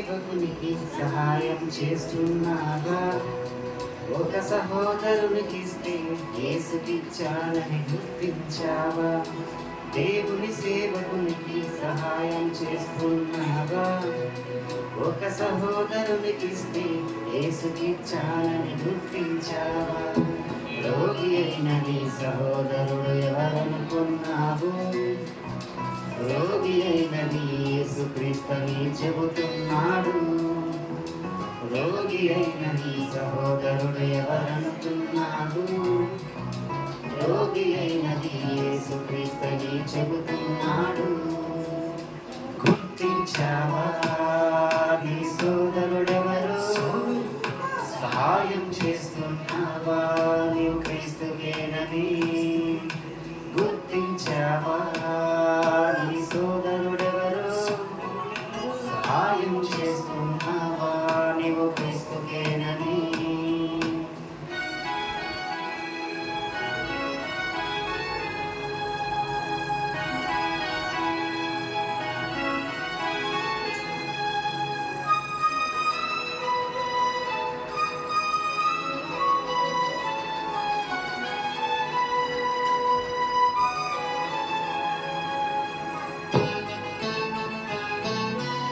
సేవకునికి సహాయం చేస్తున్నాగా, ఒక సహోదరునికిస్తే యేసుకిచ్చానని గుర్తించావా? దేవుని సేవకునికి సహాయం చేస్తున్నావా, ఒక సహోదరునికిస్తే యేసుకిచ్చానని గుర్తించావా? రోగి అయిన నీ సహోదరుడు ఎవరనుకున్నావు? రోగి అయిన నీ యేసుక్రీస్తుని చెబుతున్నాడు. రోగి అయిన నీ సహోదరుడు ఎవరనుకున్నాడు? రోగి అయిన నీ యేసుక్రీస్తుని చెబుతున్నాడు. గుర్తించావా నీ సోదరుడెవరు? సహాయం చేస్తున్నావా నీవు క్రీస్తుకేనని? గుర్తించావా నీ సోదరుడెవరు? సహాయం చేస్తున్నావా నీవు క్రీస్తుకేనని?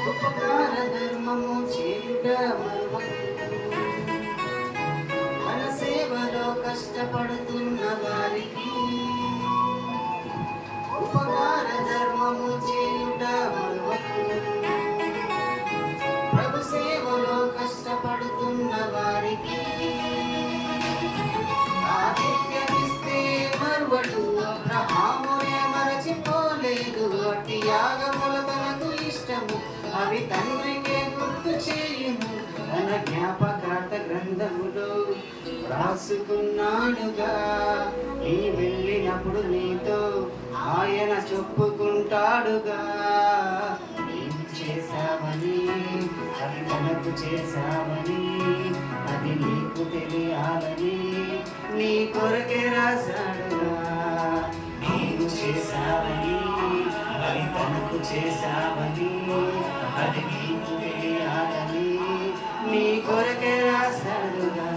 ఉపకార ధర్మము చేయుట మన సేవలో కష్టపడుతున్న వారికి, ఉపకార ధర్మము చేయుట ప్రభు సేవలో కష్టపడుతున్న వారికి, ఆతిథ్యమిస్తే మరువడు అబ్రహామునే మరచిపోలేదు. అట్టి యాగముల తనకు ఇష్టము, అవి తండ్రికే గుర్తు చేయును. తన జ్ఞాపకార్థ గ్రంథములో రాసుకున్నాడుగా. నీ వెళ్ళినప్పుడు నీతో ఆయన చెప్పుకుంటాడుగా. నీవు చేశావని, అది తనకు చేశావని, అది నీకు తెలియాలని నీ కొరకే రాశాడుగా. నీవు చేశావని, అది తనకు చేశావని, అది నీకు తెలియాలని నీ కొరకే రాశాడుగా.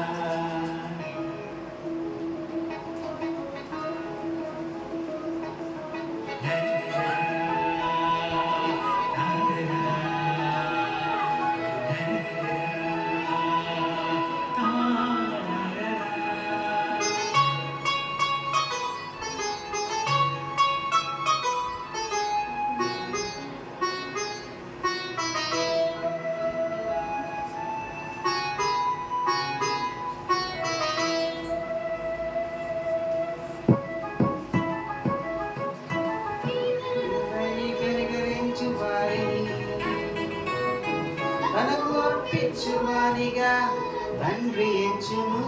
తనకు అర్పించువానిగా తండ్రి ఎంచును.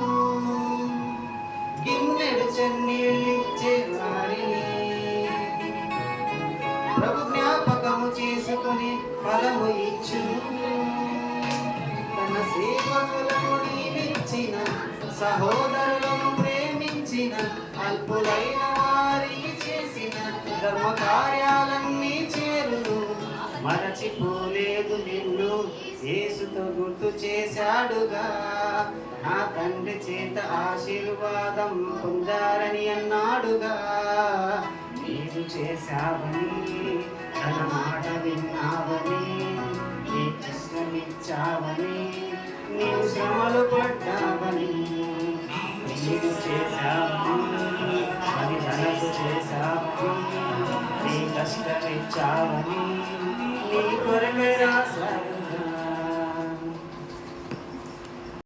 గిన్నెడు చన్నీళ్ళిచ్చే వారిని ప్రభు జ్ఞాపకము చేసుకుని ఫలము ఇచ్చును. తన సేవకులను నీవిచ్చిన, సహోదరులను ప్రేమించిన, అల్పులైన వారికి చేసిన ధర్మ కార్యాలన్నీ చేరును. మరచిపోలేదు నిన్ను, యేసుతో గుర్తు చేశాడుగా. నా తండ్రి చేత ఆశీర్వాదం పొందారని అన్నాడుగా. నీవు చేశావని, తన మాట విన్నావని, నీ కష్టమిచ్చావని, నీవు శ్రమలు పడ్డావని, నీవు చేశావని, అది తనకు చేశావని, నీ కష్టమిచ్చావని,